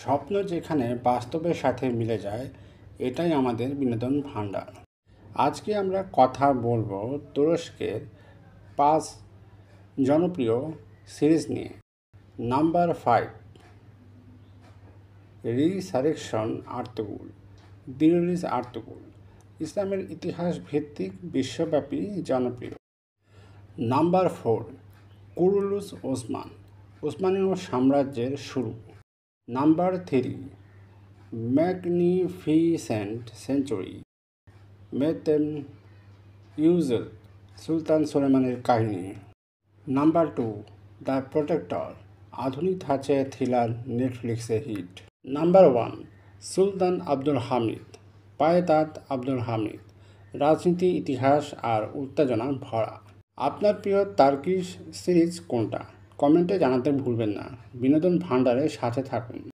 স্বপ্ন যেখানে বাস্তবের সাথে মিলে যায়, এটাই আমাদের বিনোদন ভাণ্ডার। আজকে আমরা কথা বলবো তুরস্কের 5 জনপ্রিয় সিরিজ নিয়ে। Number 5, resurrection Ertugrul. Dirilis Ertugrul ইসলামের ইতিহাস ভিত্তিক বিশ্বব্যাপী জনপ্রিয়। নাম্বার 4, কুরুলুস ওসমান, ওসমানীয় সাম্রাজ্যের শুরু। নাম্বার 3, ম্যাগনিফিসেন্ট সেঞ্চুরি, মেতেম ইউজেল, সুলতান সুলেমানের কাহিনী। নাম্বার 2, দ্য প্রোটেক্টর, আধুনিক ধাঁচে থ্রিলার, নেটফ্লিক্সে হিট। নাম্বার 1, সুলতান আব্দুল হামিদ, পায়েতাত আব্দুল হামিদ, রাজনীতি, ইতিহাস আর উত্তেজনা ভরা। আপনার প্রিয় তার্কিশ সিরিজ কোনটা? কমেন্টে জানাতে ভুলবেন না। বিনোদন ভাণ্ডারের সাথে থাকুন।